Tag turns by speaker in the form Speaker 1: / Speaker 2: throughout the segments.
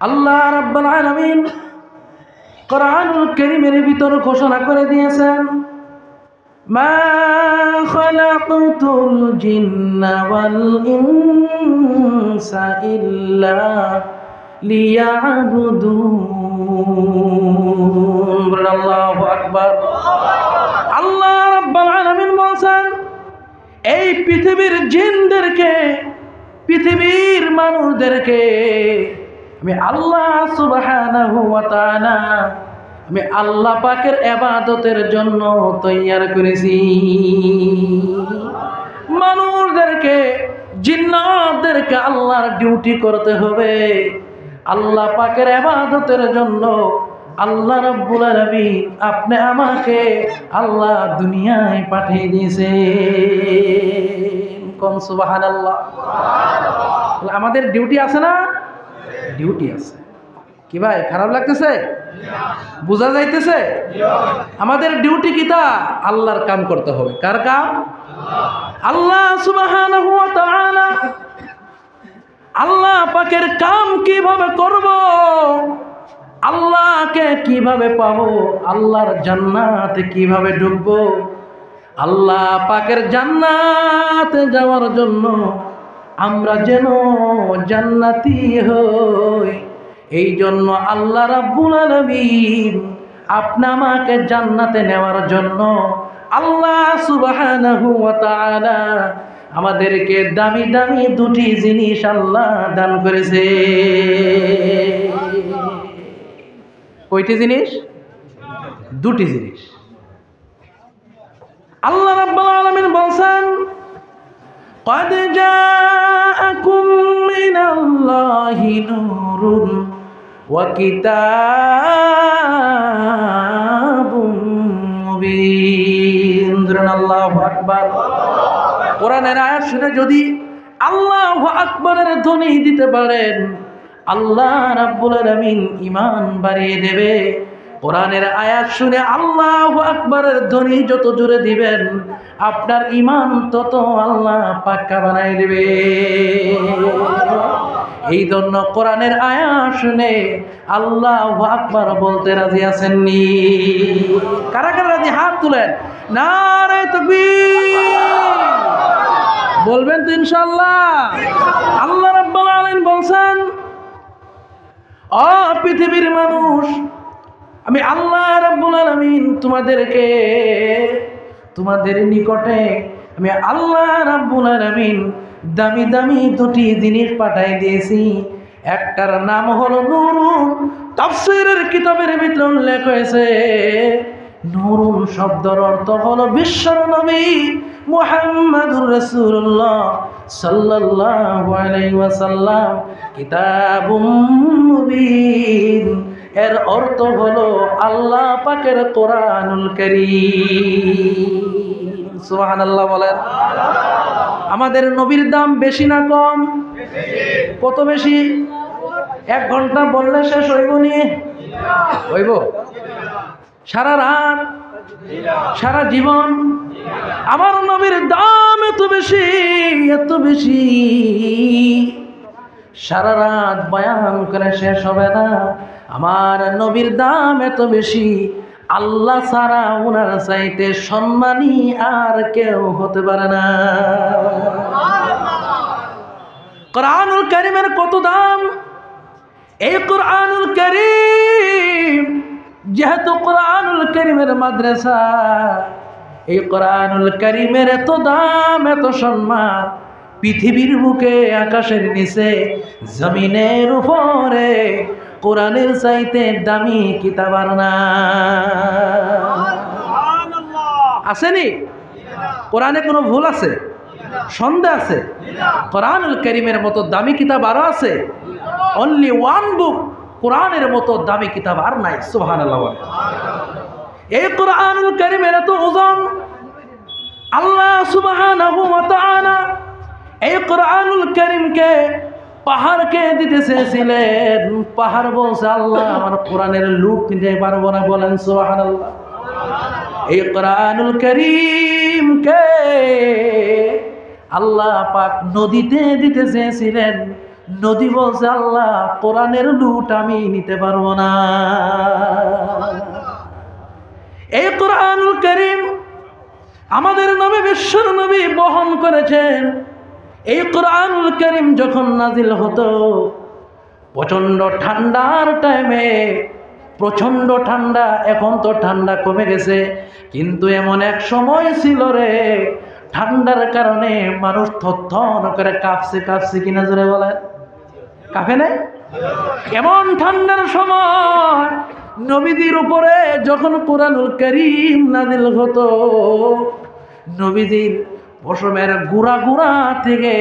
Speaker 1: আল্লাহ রাব্বুল আলামিন কোরআনুল কারীমের ভিতর ঘোষণা করে দিয়েছেন, মা খালাকতুল জিন্না ওয়াল ইনসা ইল্লা লিয়াবুদুন। আল্লাহু আকবার। আল্লাহ রাব্বুল আলামিন বলেন, এই পৃথিবীর জিনদেরকে, পৃথিবীর মানুষদেরকে আমি আল্লাহ সুবহানাহু ওয়া তাআলা, আমি আল্লাহ পাকের ইবাদতের জন্য তৈয়ার করেছি। মানুষদেরকে, জিন্নাতদেরকে আল্লাহর ডিউটি করতে হবে আল্লাহ পাকের ইবাদতের জন্য। আল্লাহ রাব্বুল আলামিন আপনি আমাকে আল্লাহ দুনিয়ায় পাঠিয়ে দিয়েছেন। কোন সুবহানাল্লাহ। আমাদের ডিউটি আছে না? ডিউটি আছে। কি ভাই, খারাপ লাগতেছে? বোঝা যাইতেছে? আমাদের ডিউটি কিটা? আল্লাহর কাম করতে হবে। কার কাম? আল্লাহ সুবহানাহু ওয়া তাআলা। আল্লাহ পাকের কাম কিভাবে করব, আল্লাহকে কিভাবে পাবো, আল্লাহর জান্নাতে কিভাবে ঢুকবো, আল্লাহ পাকের জান্নাতে যাওয়ার জন্য আমরা যেন জান্নাতি হই, এই জন্য আল্লাহ রাব্বুল আলামিন আপনি আমাকে জান্নাতে নেওয়ার জন্য আল্লাহ সুবহানাহু ওয়া তাআলা আমাদেরকে দামি দামি দুটি জিনিস আল্লাহ দান করেছে। কয়টি জিনিস? দুটি জিনিস। আল্লাহ রাব্বুল আলামিন বলেন, قد جاءكم من الله نور وكتاب مبين। আল্লাহু আকবার। কোরআনের আয়াত শুনে যদি আল্লাহু আকবারের ধ্বনি দিতে পারেন, আল্লাহ রাব্বুল আলামিন ঈমান বাড়িয়ে দেবে। কোরআনের আয়াত শুনে আল্লাহু আকবারের ধ্বনি যত জোরে দিবেন, আপনার ঈমান তত আল্লাহ পাক্কা বানাই দেবে। এই জন্য কোরআনের আয়াত শুনে আল্লাহু আকবার বলতে রাজি আছেননি? কারা কারা রাজি? হাত তুলেন। নারে তাকবীর। বলবেন তো ইনশাআল্লাহ? আল্লাহ রাব্বুল আলামিন বলেন, ও পৃথিবীর মানুষ, আমি আল্লাহ রাব্বুল আলামিন তোমাদেরকে, তোমাদের নিকটে আমি আল্লাহ রাব্বুল আলামিন দামি দামি দুটি জিনিস পাঠাই দিয়েছি। একটার নাম হলো নূরুন। তাফসীরের কিতাবের ভিতরে উল্লেখ হয়েছে, নূরুন শব্দের অর্থ হলো বিশ্বর নবী মুহাম্মাদুর রাসূলুল্লাহ সাল্লাল্লাহু আলাইহি ওয়াসাল্লাম। কিতাবুম মুবিন এর অর্থ হলো আল্লাহ পাকের কোরআনুল কারীম। সুবহানাল্লাহ বলেন। আমাদের নবীর দাম বেশি না কম? কত বেশি? 1 ঘন্টা বললে শেষ হইব নি? হইব? সারা রাত, সারা জীবন আমার নবীর দাম এত বেশি, এত বেশি, সারা রাত বয়ান করে শেষ হবে না। আমার নবীর দাম এত বেশি, আল্লাহ ছাড়া ওনার চাইতে সম্মানী আর কেউ হতে পারে না। কোরআনুল কারীমের কত দাম! এই কোরআনুল কারীম যেহেতু কোরআনুল কারীমের মাদ্রাসা, এই কোরআনুল কারীমের এত দাম, এত সম্মান, পৃথিবীর বুকে, আকাশের নিচে, জমিনের উপরে কোরআনের চাইতে দামি কিতাব আর না। আসেনি? কোরআনে কোনো ভুল আছে? সন্দেহ আছে? কোরআনুল কারীমের মতো দামি কিতাব আরো আছে? অনলি ওয়ান বুক, কোরআনের মতো দামি কিতাব আর নাই। সুবহানাল্লাহ। এই কোরআনুল কারীমের এত ওজন, আল্লাহ সুবহানাহু ওয়া তাআলা এই কোরআনুল কারীমকে পাহাড়কে দিতে চেয়েছিলেন। পাহাড় বলছে, আল্লাহ আমার কোরআনের লুক নিতে পারবো না। বলেন সুবহানাল্লাহ। এই কোরআনুল কারীমকে আল্লাহ পাক নদীতে দিতে চেয়েছিলেন। নদী বলছে, আল্লাহ কোরআনের লুট আমি নিতে পারবো না। এই কোরআনুল কারীম আমাদের নবী বিশ্বর নবী বহন করেছেন। এই কোরআনুল কারীম যখন নাজিল হতো প্রচন্ড ঠান্ডার টাইমে, প্রচন্ড ঠান্ডা, এখন তো ঠান্ডা কমে গেছে, কিন্তু এমন এক সময় ছিল রে ঠান্ডার কারণে মানুষ থরথর করে কাঁপছে কিনা জোরে বলেন, কাঁপে নাই? এমন ঠান্ডার সময় নবীদের উপরে যখন কোরআনুল কারীম নাজিল হতো, নবীদের পশমের গুড়া থেকে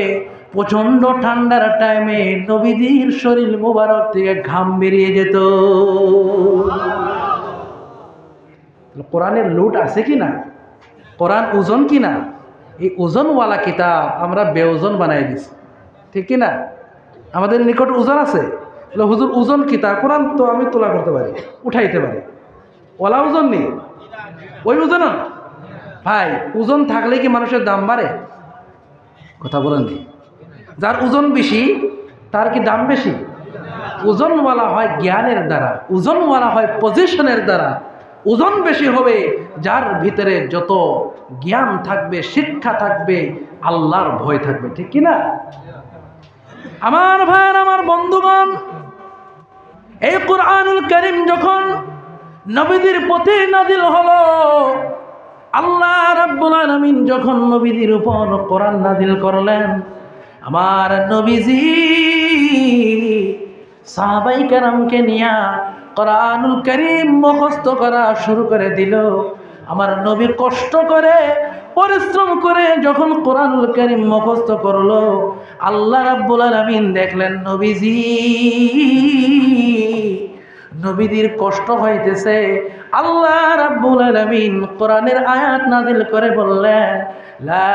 Speaker 1: প্রচন্ড ঠান্ডার টাইমে নবীদের শরীর মোবারক থেকে ঘাম বেরিয়ে যেত। কোরআনের লুট আছে কিনা? কোরআন ওজন কিনা? এই ওজনওয়ালা কিতাব আমরা বেওজন বানাই দিছি, ঠিক কিনা? আমাদের নিকট ওজন আছে, হুজুর ওজন কিতাব, কোরআন তো আমি তোলা করতে পারি, উঠাইতে পারি, ওলা ওজন নেই, ওই ওজন ভাই। ওজন থাকলে কি মানুষের দাম বাড়ে? কথা বলেন নি? যার ওজন বেশি তার কি দাম বেশি? ওজনওয়ালা হয় জ্ঞানের দ্বারা, ওজনওয়ালা হয় পজিশনের দ্বারা। ওজন বেশি হবে যার ভিতরে যত জ্ঞান থাকবে, শিক্ষা থাকবে, আল্লাহর ভয় থাকবে, ঠিক কিনা? আমার ভাইয়ের, আমার বন্ধুগণ, এই কোরআনুল কারীম যখন নবীদের প্রতি নাজিল হলো, আল্লাহ রাব্বুল আলামিন যখন নবীদের উপর কোরআন নাজিল করলেন, আমার নবীজি সাহাবায়ে কেরামকে নিয়ে কোরআনুল কারীম মুখস্থ করা শুরু করে দিল। আমার নবী কষ্ট করে পরিশ্রম করে যখন কোরআনুল কারীম মুখস্থ করলো, আল্লাহ রাব্বুল আলামিন দেখলেন নবীদের কষ্ট হইতেছে। আল্লাহ রাব্বুল আলামিন কোরআনের আয়াত নাযিল করে বললেন, লা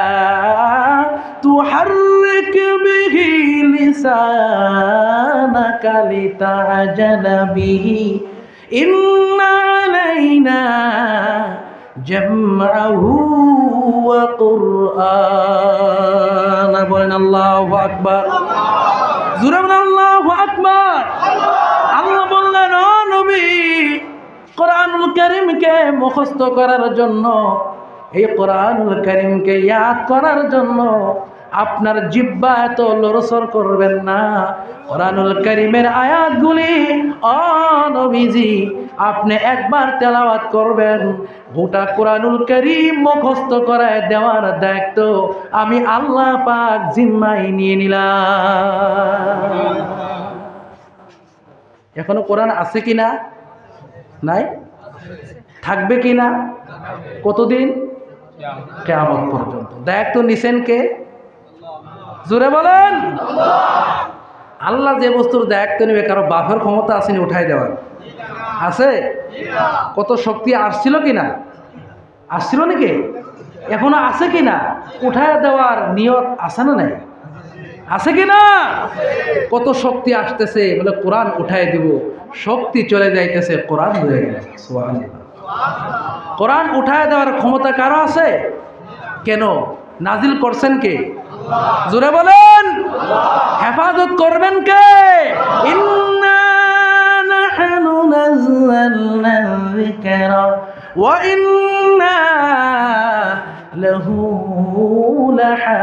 Speaker 1: তুহাররিক বিহি লিসানাকা লিতা'জালা বিহি ইন্না আলাইনা জামআহু ওয়া কুরআন। বলেন আল্লাহু আকবার, জোরে বলেন আল্লাহু আকবার। আল্লাহ বললেন, ও নবী, কোরআনুল কারীমকে মুখস্থ করার জন্য, এই কোরআনুল কারীমকে ইয়াদ করার জন্য আপনার জিহ্বা এত লড়ছড় করবেন না। কোরআনুল কারীমের আয়াতগুলি ও নবীজি আপনি একবার তেলাওয়াত করবেন, গোটা কোরআনুল কারীম মুখস্থ করায় দেওয়ার দায়িত্ব আমি আল্লাহ পাক জিম্মায় নিয়ে নিলাম। এখনো কোরআন আছে কিনা? নাই। থাকবে কিনা? কতদিন? কিয়ামত পর্যন্ত। দায়িত্ব নিছেন কে? জোরে বলেন। আল্লাহ যে বস্তুর দায়িত্ব নেবে, কারো বাপের ক্ষমতা আসেনি উঠাই দেওয়ার? আছে? কত শক্তি আসছিল কিনা? আসছিল নাকি? এখনো আছে কিনা? উঠাই দেওয়ার নিয়ত আছে না নাই? আছে কিনা? কত শক্তি আসতেছে, বলে কোরআন উঠাই দিব, শক্তি চলে যাইতেছে, কোরআন হয়ে গেছে। সুবহানাল্লাহ। কোরআন উঠায় দেওয়ার ক্ষমতা কারো আছে? কেন? নাজিল করছেন কে? জোরে বলেন। হেফাজত করবেন কে? ইন্না নাহনু নাযালনা যিকরা ওয়া ইন্না লাহু লাহা